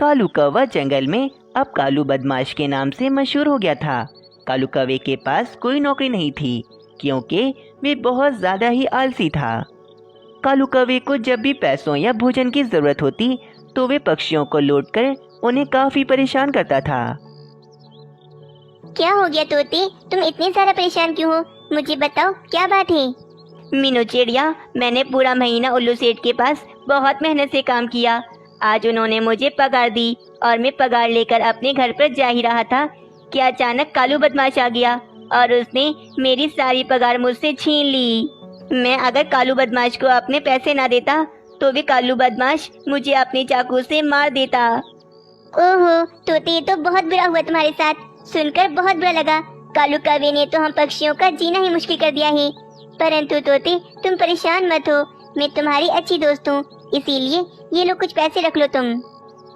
कालू कौवा जंगल में अब कालू बदमाश के नाम से मशहूर हो गया था। कालू कौवे के पास कोई नौकरी नहीं थी क्योंकि वे बहुत ज़्यादा ही आलसी था। कालू कौवे को जब भी पैसों या भोजन की ज़रूरत होती तो वे पक्षियों को लूटकर उन्हें काफ़ी परेशान करता था। क्या हो गया तोते, तुम इतने सारा परेशान क्यों हो? मुझे बताओ क्या बात है। मीनू चिड़िया, मैंने पूरा महीना उल्लू सेठ के पास बहुत मेहनत से काम किया। आज उन्होंने मुझे पगार दी और मैं पगार लेकर अपने घर पर जा ही रहा था कि अचानक कालू बदमाश आ गया और उसने मेरी सारी पगार मुझसे छीन ली। मैं अगर कालू बदमाश को अपने पैसे ना देता तो भी कालू बदमाश मुझे अपने चाकू से मार देता। ओहो तोते, ये तो बहुत बुरा हुआ तुम्हारे साथ, सुनकर बहुत बुरा लगा। कालू कौवे ने तो हम पक्षियों का जीना ही मुश्किल कर दिया है। परंतु तोते, तुम परेशान मत हो, मैं तुम्हारी अच्छी दोस्त हूँ, इसीलिए ये लो कुछ पैसे रख लो।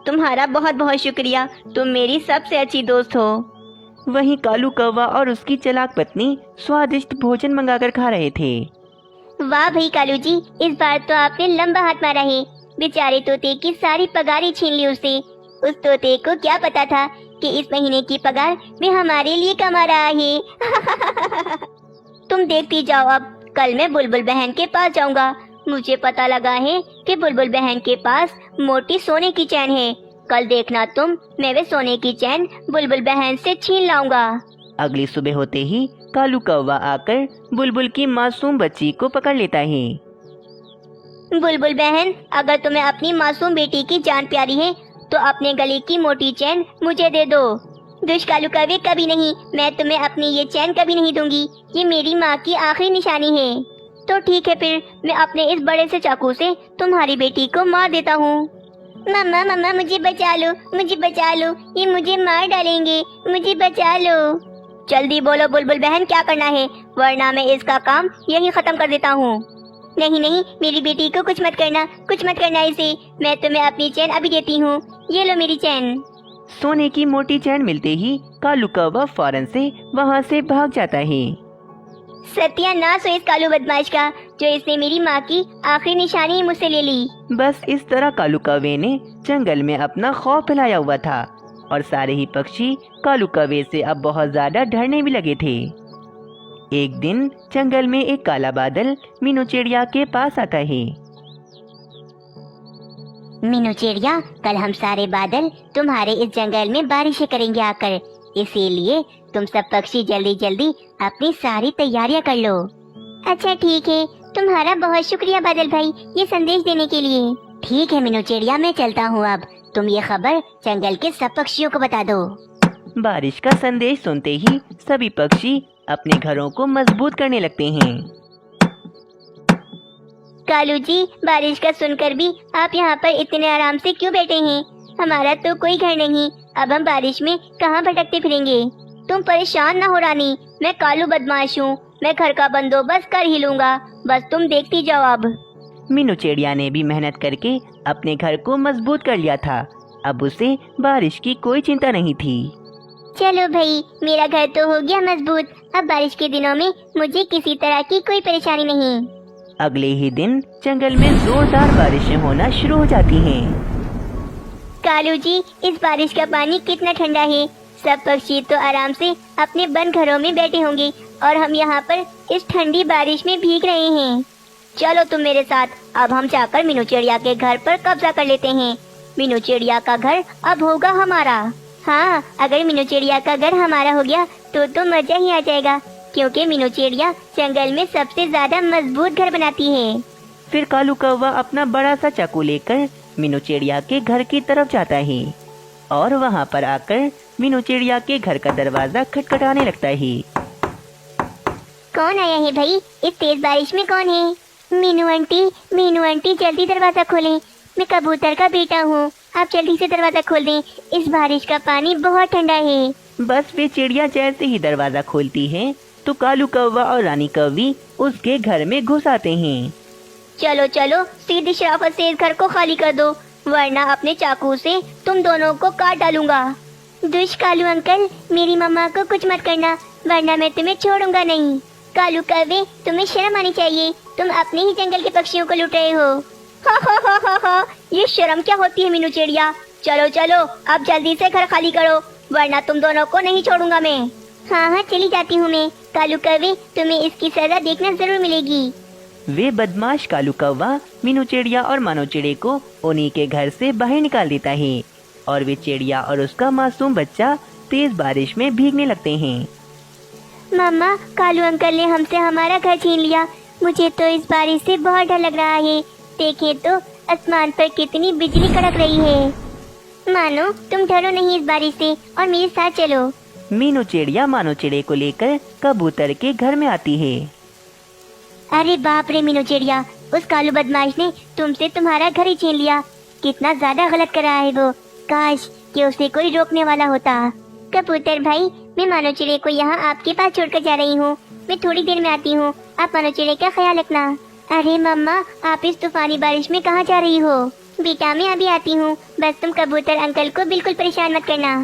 तुम्हारा बहुत बहुत शुक्रिया, तुम मेरी सबसे अच्छी दोस्त हो। वहीं कालू कौवा और उसकी चालाक पत्नी स्वादिष्ट भोजन मंगाकर खा रहे थे। वाह भाई कालू जी, इस बार तो आपने लंबा हाथ मारा है। बेचारे तोते की सारी पगार ही छीन ली उससे। उस तोते को क्या पता था कि इस महीने की पगार भी हमारे लिए कमा रहा है। तुम देखती जाओ, अब कल मैं बुलबुल बहन के पास जाऊंगा। मुझे पता लगा है कि बुलबुल बहन के पास मोटी सोने की चैन है। कल देखना तुम, मैं वे सोने की चैन बुलबुल बहन से छीन लाऊंगा। अगली सुबह होते ही कालू कौवा आकर बुलबुल की मासूम बच्ची को पकड़ लेता है। बुलबुल बहन, अगर तुम्हें अपनी मासूम बेटी की जान प्यारी है तो अपने गले की मोटी चैन मुझे दे दो। दुष्ट कालू कौवे, कभी नहीं, मैं तुम्हें अपनी ये चैन कभी नहीं दूंगी। ये मेरी माँ की आखिरी निशानी है। तो ठीक है, फिर मैं अपने इस बड़े से चाकू से तुम्हारी बेटी को मार देता हूँ। मम्मा मम्मा, मुझे बचा लो, मुझे बचा लो, ये मुझे मार डालेंगे, मुझे बचा लो। जल्दी बोलो बुलबुल बहन, क्या करना है, वरना मैं इसका काम यही खत्म कर देता हूँ। नहीं नहीं, मेरी बेटी को कुछ मत करना, कुछ मत करना इसे। मैं तुम्हें अपनी चैन अभी देती हूँ, ये लो मेरी चैन। सोने की मोटी चैन मिलते ही कालू कौवा फौरन से वहाँ से भाग जाता है। सत्यानाश हो इस कालू बदमाश का, जो इसने मेरी माँ की आखिरी निशानी ही मुझसे ले ली। बस इस तरह कालू कौवे ने जंगल में अपना खौफ फैलाया हुआ था और सारे ही पक्षी कालू कौवे से अब बहुत ज्यादा डरने भी लगे थे। एक दिन जंगल में एक काला बादल मीनू चिड़िया के पास आता है। मीनू चिड़िया, कल हम सारे बादल तुम्हारे इस जंगल में बारिशें करेंगे आकर, इसीलिए तुम सब पक्षी जल्दी जल्दी अपनी सारी तैयारियां कर लो। अच्छा ठीक है, तुम्हारा बहुत शुक्रिया बादल भाई ये संदेश देने के लिए। ठीक है मीनू चिड़िया, मैं चलता हूँ अब। तुम ये खबर जंगल के सब पक्षियों को बता दो। बारिश का संदेश सुनते ही सभी पक्षी अपने घरों को मजबूत करने लगते हैं। कालू जी, बारिश का सुनकर भी आप यहाँ पर इतने आराम से क्यों बैठे हैं? हमारा तो कोई घर नहीं, अब हम बारिश में कहाँ भटकते फिरेंगे? तुम परेशान ना हो रानी, मैं कालू बदमाश हूँ, मैं घर का बंदोबस्त कर ही लूँगा, बस तुम देखती जाओ। अब मीनू चिड़िया ने भी मेहनत करके अपने घर को मजबूत कर लिया था। अब उसे बारिश की कोई चिंता नहीं थी। चलो भाई, मेरा घर तो हो गया मजबूत, अब बारिश के दिनों में मुझे किसी तरह की कोई परेशानी नहीं। अगले ही दिन जंगल में जोरदार बारिशें होना शुरू हो जाती हैं। कालू जी, इस बारिश का पानी कितना ठंडा है। सब पक्षी तो आराम से अपने बंद घरों में बैठे होंगे और हम यहाँ पर इस ठंडी बारिश में भीग रहे हैं। चलो तुम मेरे साथ, अब हम जाकर मीनू चिड़िया के घर पर कब्जा कर लेते हैं। मीनू चिड़िया का घर अब होगा हमारा। हाँ, अगर मीनू चिड़िया का घर हमारा हो गया तो मजा ही आ जाएगा, क्योंकि मीनू चिड़िया जंगल में सबसे ज्यादा मजबूत घर बनाती है। फिर कालू कौवा अपना बड़ा सा चाकू लेकर मीनू चिड़िया के घर की तरफ जाता है और वहाँ पर आकर मीनू चिड़िया के घर का दरवाजा खटखटाने लगता है। कौन आया है भाई? इस तेज बारिश में कौन है? मीनू आंटी जल्दी दरवाजा खोलें, मैं कबूतर का बेटा हूँ, आप जल्दी से दरवाजा खोल दें, इस बारिश का पानी बहुत ठंडा है। बस वे चिड़िया जैसे ही दरवाजा खोलती है तो कालू कौवा और रानी कौवी उसके घर में घुस आते हैं। चलो चलो, सीधी शराफत से इस घर को खाली कर दो, वरना अपने चाकू से तुम दोनों को काट डालूंगा। दुष्ट कालू अंकल, मेरी मम्मा को कुछ मत करना, वरना मैं तुम्हें छोड़ूंगा नहीं। कालू कौवे, तुम्हें शर्म आनी चाहिए, तुम अपने ही जंगल के पक्षियों को लूट रहे हो। हा, ये शर्म क्या होती है मीनू चिड़िया? चलो चलो अब जल्दी से घर खाली करो, वरना तुम दोनों को नहीं छोड़ूंगा मैं। हाँ हाँ चली जाती हूँ मैं। कालू कौवे, तुम्हें इसकी सजा देखना जरूर मिलेगी। वे बदमाश कालू कौवा मीनू चिड़िया और मानो चिड़े को उन्हीं के घर से बाहर निकाल देता है और वे चिड़िया और उसका मासूम बच्चा तेज बारिश में भीगने लगते हैं। मम्मा, कालू अंकल ने हमसे हमारा घर छीन लिया। मुझे तो इस बारिश से बहुत डर लग रहा है। देखें तो आसमान पर कितनी बिजली कड़क रही है। मानो तुम डरो नहीं इस बारिश से और मेरे साथ चलो। मीनू चिड़िया मानो चिड़े को लेकर कबूतर के घर में आती है। अरे बाप रे मीनू चिड़िया, उस कालू बदमाश ने तुमसे तुम्हारा घर ही छीन लिया। कितना ज्यादा गलत कर रहा है वो। काश कि उसे कोई रोकने वाला होता। कबूतर भाई, मैं मानो चिड़े को यहाँ आपके पास छोड़कर जा रही हूँ। मैं थोड़ी देर में आती हूँ, आप मानो चिड़े का ख्याल रखना। अरे मम्मा, आप इस तूफानी बारिश में कहाँ जा रही हो? बेटा मैं अभी आती हूँ, बस तुम कबूतर अंकल को बिल्कुल परेशान मत करना।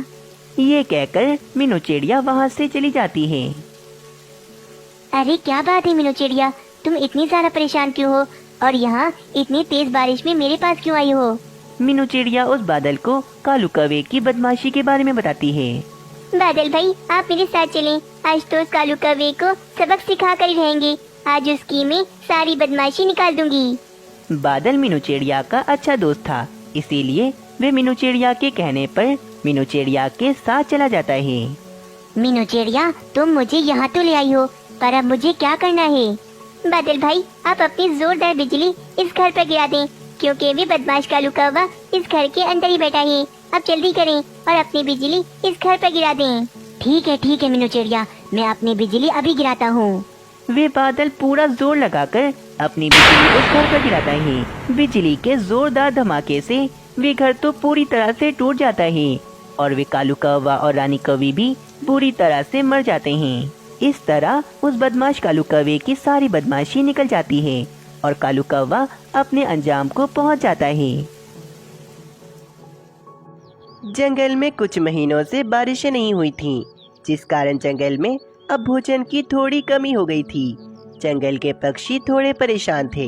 ये कहकर मीनू चिड़िया वहाँ से चली जाती है। अरे क्या बात है मीनू चिड़िया, तुम इतनी ज्यादा परेशान क्यों हो और यहाँ इतनी तेज बारिश में मेरे पास क्यों आई हो? मीनू चिड़िया उस बादल को कालू कौवे की बदमाशी के बारे में बताती है। बादल भाई, आप मेरे साथ चलें। आज तो उस कालू कौवे को सबक सिखा कर ही रहेंगे। आज उसकी मैं सारी बदमाशी निकाल दूंगी। बादल मीनू चिड़िया का अच्छा दोस्त था, इसीलिए वे मीनू चिड़िया के कहने पर मीनू चिड़िया के साथ चला जाता है। मीनू चिड़िया, तुम मुझे यहाँ तो ले आई हो, पर अब मुझे क्या करना है? बादल भाई, आप अपनी जोरदार बिजली इस घर पर गिरा दें, क्योंकि वे बदमाश कालू कौवा इस घर के अंदर ही बैठा है। अब जल्दी करें और अपनी बिजली इस घर पर गिरा दें। ठीक है मीनू चिड़िया, मैं अपनी बिजली अभी गिराता हूँ। वे बादल पूरा जोर लगाकर अपनी बिजली उस घर पर गिराता है। बिजली के जोरदार धमाके से वे घर तो पूरी तरह से टूट जाता है और वे कालू कौवा और रानी कौवी भी बुरी तरह से मर जाते हैं। इस तरह उस बदमाश कालू कौवे की सारी बदमाशी निकल जाती है और कालू कौवा अपने अंजाम को पहुंच जाता है। जंगल में कुछ महीनों से बारिशें नहीं हुई थीं, जिस कारण जंगल में अब भोजन की थोड़ी कमी हो गई थी। जंगल के पक्षी थोड़े परेशान थे।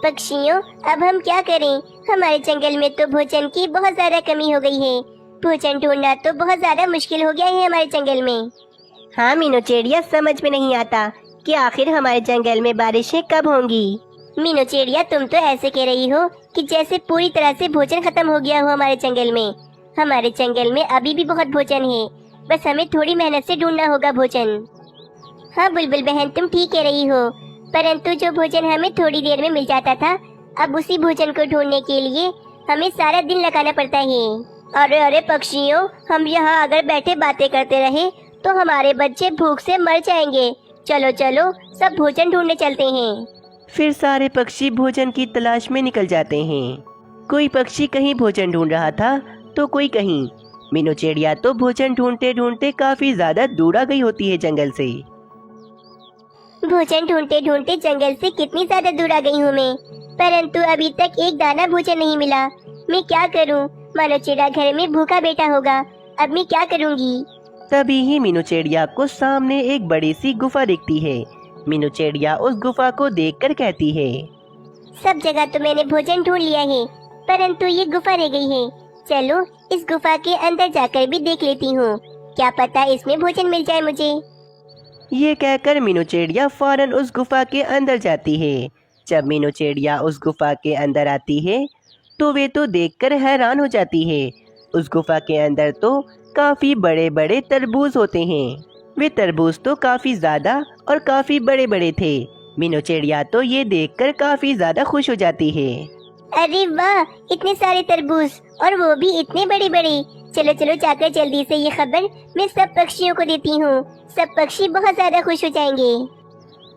पक्षियों, अब हम क्या करें? हमारे जंगल में तो भोजन की बहुत ज्यादा कमी हो गई है। भोजन ढूंढना तो बहुत ज्यादा मुश्किल हो गया है हमारे जंगल में। हाँ मीनू चिड़िया, समझ में नहीं आता कि आखिर हमारे जंगल में बारिशें कब होंगी। मीनू चिड़िया, तुम तो ऐसे कह रही हो कि जैसे पूरी तरह से भोजन खत्म हो गया हो हमारे जंगल में। हमारे जंगल में अभी भी बहुत भोजन है, बस हमें थोड़ी मेहनत से ढूंढना होगा भोजन। हाँ बुलबुल बहन, तुम ठीक कह रही हो, परंतु जो भोजन हमें थोड़ी देर में मिल जाता था, अब उसी भोजन को ढूंढने के लिए हमें सारा दिन लगाना पड़ता है। अरे अरे पक्षियों, हम यहाँ अगर बैठे बातें करते रहे तो हमारे बच्चे भूख से मर जाएंगे। चलो चलो सब भोजन ढूंढने चलते हैं। फिर सारे पक्षी भोजन की तलाश में निकल जाते हैं। कोई पक्षी कहीं भोजन ढूंढ रहा था तो कोई कहीं। मीनू चिड़िया तो भोजन ढूंढते ढूंढते काफी ज्यादा दूर आ गई होती है जंगल से। भोजन ढूंढते ढूंढते जंगल से कितनी ज्यादा दूर आ गई हूँ मैं, परंतु अभी तक एक दाना भोजन नहीं मिला। मैं क्या करूँ? मानो चिड़ा घर में भूखा बैठा होगा। अब मैं क्या करूँगी? तभी ही मीनू चिड़िया को सामने एक बड़ी सी गुफा दिखती है। मीनू चिड़िया उस गुफा को देखकर कहती है, सब जगह तो मैंने भोजन ढूंढ लिया है, परंतु ये गुफा रह गई है। चलो इस गुफा के अंदर जाकर भी देख लेती हूँ, क्या पता इसमें भोजन मिल जाए मुझे। ये कहकर मीनू चिड़िया फौरन उस गुफा के अंदर जाती है। जब मीनू चिड़िया उस गुफा के अंदर आती है तो वे तो देखकर हैरान हो जाती है। उस गुफा के अंदर तो काफी बड़े बड़े तरबूज होते हैं। वे तरबूज तो काफी ज्यादा और काफी बड़े बड़े थे। मीनू चिड़िया तो ये देखकर काफी ज्यादा खुश हो जाती है। अरे वाह, इतने सारे तरबूज और वो भी इतने बड़े बड़े। चलो चलो जाकर जल्दी से ये खबर मैं सब पक्षियों को देती हूँ। सब पक्षी बहुत ज्यादा खुश हो जाएंगे।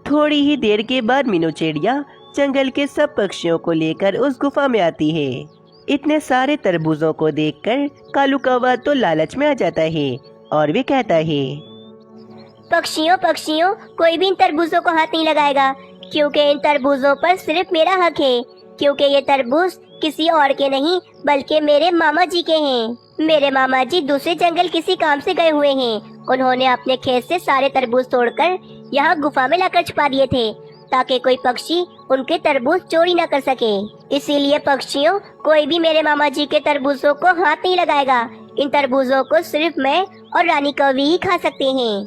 थोड़ी ही देर के बाद मीनू चिड़िया जंगल के सब पक्षियों को लेकर उस गुफा में आती है। इतने सारे तरबूजों को देखकर कालू कौवा तो लालच में आ जाता है और वे कहता है, पक्षियों पक्षियों, कोई भी इन तरबूजों को हाथ नहीं लगाएगा, क्योंकि इन तरबूजों पर सिर्फ मेरा हक है। क्योंकि ये तरबूज किसी और के नहीं बल्कि मेरे मामा जी के हैं। मेरे मामा जी दूसरे जंगल किसी काम से गए हुए हैं। उन्होंने अपने खेत से सारे तरबूज तोड़कर यहाँ गुफा में लाकर छुपा दिए थे, ताकि कोई पक्षी उनके तरबूज चोरी न कर सके। इसीलिए पक्षियों, कोई भी मेरे मामा जी के तरबूजों को हाथ नहीं लगाएगा। इन तरबूजों को सिर्फ मैं और रानी कौवी ही खा सकते हैं।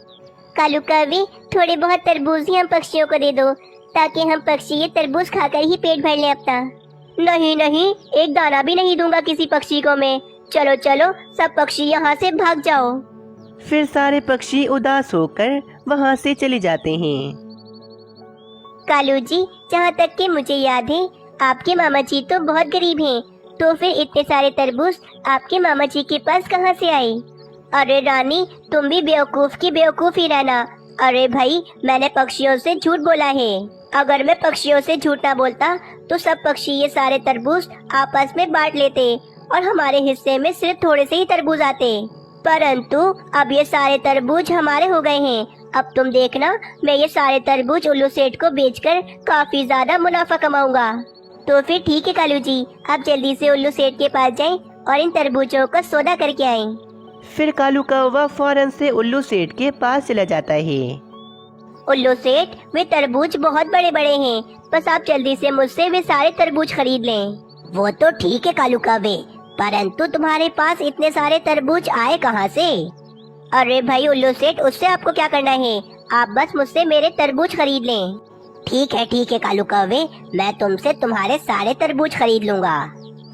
कालू कौवे, थोड़े बहुत तरबूज ही हम पक्षियों को दे दो, ताकि हम पक्षी ये तरबूज खाकर ही पेट भर लें अपना। नहीं नहीं, एक दाना भी नहीं दूंगा किसी पक्षी को मैं। चलो चलो, सब पक्षी यहाँ से भाग जाओ। फिर सारे पक्षी उदास होकर वहाँ से चले जाते हैं। कालू जी, जहाँ तक कि मुझे याद है, आपके मामा जी तो बहुत गरीब हैं, तो फिर इतने सारे तरबूज आपके मामा जी के पास कहाँ से आए? अरे रानी, तुम भी बेवकूफ की बेवकूफ ही रहना। अरे भाई, मैंने पक्षियों से झूठ बोला है। अगर मैं पक्षियों से झूठ ना बोलता तो सब पक्षी ये सारे तरबूज आपस में बांट लेते और हमारे हिस्से में सिर्फ थोड़े से ही तरबूज आते। परंतु अब ये सारे तरबूज हमारे हो गए हैं। अब तुम देखना, मैं ये सारे तरबूज उल्लू सेठ को बेचकर काफी ज्यादा मुनाफा कमाऊंगा। तो फिर ठीक है कालू जी, आप जल्दी से उल्लू सेठ के पास जाएं और इन तरबूजों का सौदा करके आएं। फिर कालू कौवा फौरन से उल्लू सेठ के पास चला जाता है। उल्लू सेठ, वे तरबूज बहुत बड़े बड़े हैं, बस आप जल्दी से मुझसे वे सारे तरबूज खरीद लें। वो तो ठीक है कालू कौवे, परंतु तुम्हारे पास इतने सारे तरबूज आए कहाँ से? अरे भाई उल्लू सेठ, उससे आपको क्या करना है? आप बस मुझसे मेरे तरबूज खरीद लें। ठीक है कालू कौवे, मैं तुमसे तुम्हारे सारे तरबूज खरीद लूँगा।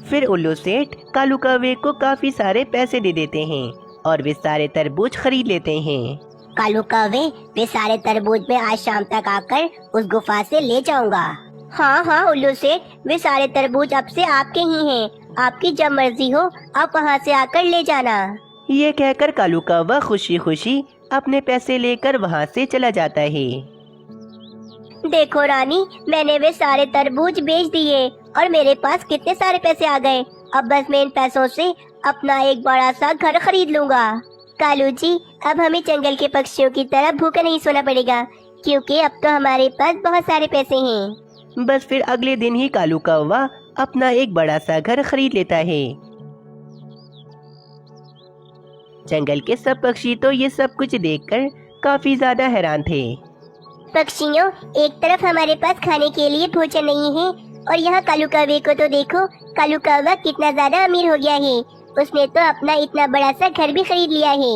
फिर उल्लू सेठ कालू कौवे को काफी सारे पैसे दे देते हैं और वे सारे तरबूज खरीद लेते हैं। कालू कौवे, वे सारे तरबूज मैं आज शाम तक आकर उस गुफा से ले जाऊंगा। हाँ उल्लू सेठ, वे सारे तरबूज अब से आपके ही हैं। आपकी जब मर्जी हो आप वहाँ से आकर ले जाना। ये कहकर कालू कौवा खुशी खुशी अपने पैसे लेकर वहाँ से चला जाता है। देखो रानी, मैंने वे सारे तरबूज बेच दिए और मेरे पास कितने सारे पैसे आ गए। अब बस मैं इन पैसों से अपना एक बड़ा सा घर खरीद लूँगा। कालू जी, अब हमें जंगल के पक्षियों की तरह भूखा नहीं सोना पड़ेगा, क्योंकि अब तो हमारे पास बहुत सारे पैसे हैं। बस फिर अगले दिन ही कालू कौवा अपना एक बड़ा सा घर खरीद लेता है। जंगल के सब पक्षी तो ये सब कुछ देखकर काफी ज्यादा हैरान थे। पक्षियों, एक तरफ हमारे पास खाने के लिए भोजन नहीं है और यहाँ कालू कौवे को तो देखो, कालू कौवा कितना ज्यादा अमीर हो गया है। उसने तो अपना इतना बड़ा सा घर भी खरीद लिया है।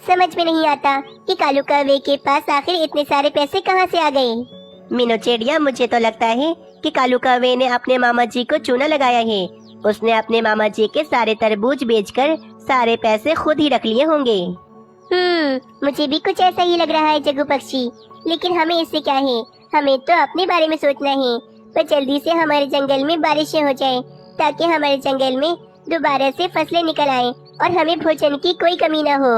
समझ में नहीं आता कि कालू कौवे के पास आखिर इतने सारे पैसे कहाँ से आ गए। मीनू चिड़िया, मुझे तो लगता है कि कालू कौवे ने अपने मामा जी को चूना लगाया है। उसने अपने मामा जी के सारे तरबूज बेचकर सारे पैसे खुद ही रख लिए होंगे। मुझे भी कुछ ऐसा ही लग रहा है जग्गू पक्षी, लेकिन हमें इससे क्या है? हमें तो अपने बारे में सोचना है। पर जल्दी से हमारे जंगल में बारिशें हो जाएं, ताकि हमारे जंगल में दोबारा से फसलें निकल आएं और हमें भोजन की कोई कमी न हो।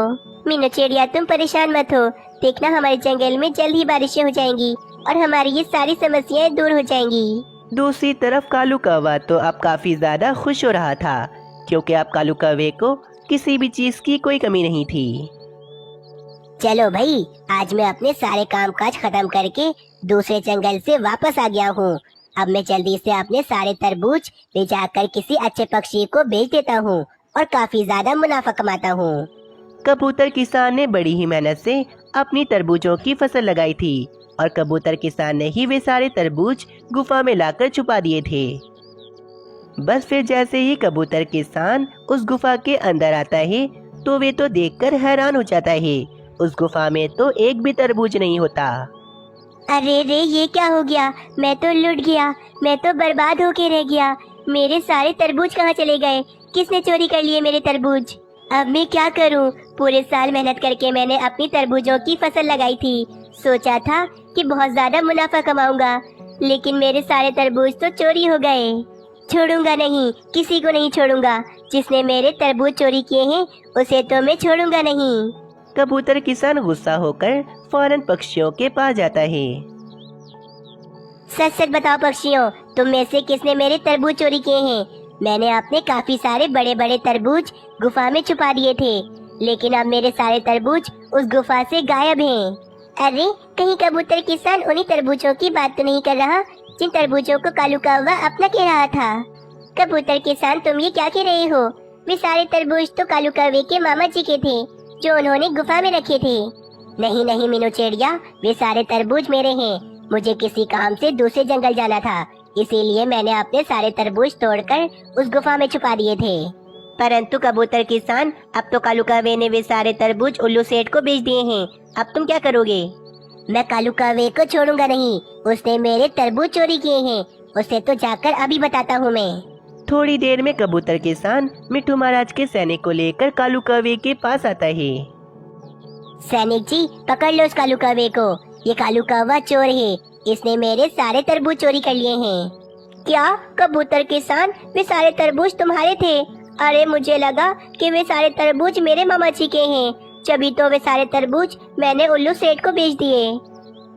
मीनू चिड़िया, तुम परेशान मत हो, देखना हमारे जंगल में जल्द ही बारिशें हो जाएंगी और हमारी ये सारी समस्याएं दूर हो जाएंगी। दूसरी तरफ कालू कौवा तो अब काफी ज्यादा खुश हो रहा था, क्योंकि अब कालू कौवे को किसी भी चीज की कोई कमी नहीं थी। चलो भाई, आज मैं अपने सारे कामकाज खत्म करके दूसरे जंगल से वापस आ गया हूँ। अब मैं जल्दी से अपने सारे तरबूज ले जाकर किसी अच्छे पक्षी को बेच देता हूँ और काफी ज्यादा मुनाफा कमाता हूँ। कबूतर किसान ने बड़ी ही मेहनत से अपनी तरबूजों की फसल लगाई थी और कबूतर किसान ने ही वे सारे तरबूज गुफा में लाकर छुपा दिए थे। बस फिर जैसे ही कबूतर किसान उस गुफा के अंदर आता है तो वे तो देखकर हैरान हो जाता है। उस गुफा में तो एक भी तरबूज नहीं होता। अरे रे, ये क्या हो गया? मैं तो लुट गया, मैं तो बर्बाद होके रह गया। मेरे सारे तरबूज कहाँ चले गए? किसने चोरी कर लिए मेरे तरबूज? अब मैं क्या करूँ? पूरे साल मेहनत करके मैंने अपनी तरबूजों की फसल लगाई थी। सोचा था कि बहुत ज्यादा मुनाफा कमाऊंगा, लेकिन मेरे सारे तरबूज तो चोरी हो गए। छोड़ूंगा नहीं, किसी को नहीं छोड़ूंगा। जिसने मेरे तरबूज चोरी किए हैं उसे तो मैं छोड़ूंगा नहीं। कबूतर किसान गुस्सा होकर फौरन पक्षियों के पास जाता है। सच सच बताओ पक्षियों, तुम में से किसने मेरे तरबूज चोरी किए हैं? मैंने अपने काफी सारे बड़े बड़े तरबूज गुफा में छुपा दिए थे, लेकिन अब मेरे सारे तरबूज उस गुफा से गायब हैं। अरे, कहीं कबूतर किसान उन्हीं तरबूजों की बात तो नहीं कर रहा जिन तरबूजों को कालू कौवा अपना कह रहा था? कबूतर किसान, तुम ये क्या कह रहे हो? वे सारे तरबूज तो कालू कौवे के मामा जी के थे, जो उन्होंने गुफा में रखे थे। नहीं नहीं मीनू चिड़िया, वे सारे तरबूज मेरे हैं। मुझे किसी काम से दूसरे जंगल जाना था, इसीलिए मैंने अपने सारे तरबूज तोड़कर उस गुफा में छुपा दिए थे। परंतु कबूतर किसान, अब तो कालू कौवे ने वे सारे तरबूज उल्लू सेठ को बेच दिए हैं। अब तुम क्या करोगे? मैं कालू कौवे को छोड़ूंगा नहीं, उसने मेरे तरबूज चोरी किए हैं। उसे तो जाकर अभी बताता हूँ मैं। थोड़ी देर में कबूतर किसान मिट्ठू महाराज के सैनिक को लेकर कालू कौवे के पास आता है। सैनिक जी, पकड़ लो उस कालू कौवे को। ये कालू कौवा चोर है, इसने मेरे सारे तरबूज चोरी कर लिए हैं। क्या कबूतर किसान, वे सारे तरबूज तुम्हारे थे? अरे मुझे लगा कि वे सारे तरबूज मेरे मामा जी के हैं, जभी तो वे सारे तरबूज मैंने उल्लू सेठ को बेच दिए।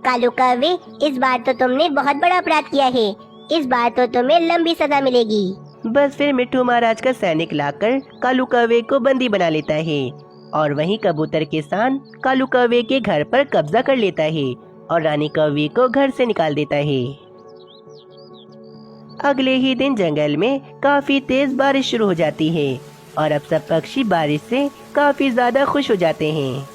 कालू कौवे, इस बार तो तुमने बहुत बड़ा अपराध किया है। इस बार तो तुम्हें लंबी सजा मिलेगी। बस फिर मिट्ठू महाराज का सैनिक लाकर कालू कौवे को बंदी बना लेता है और वहीं कबूतर किसान कालू कौवे के घर पर कब्जा कर लेता है और रानी कौवे को घर से निकाल देता है। अगले ही दिन जंगल में काफी तेज बारिश शुरू हो जाती है और अब सब पक्षी बारिश से काफी ज्यादा खुश हो जाते हैं।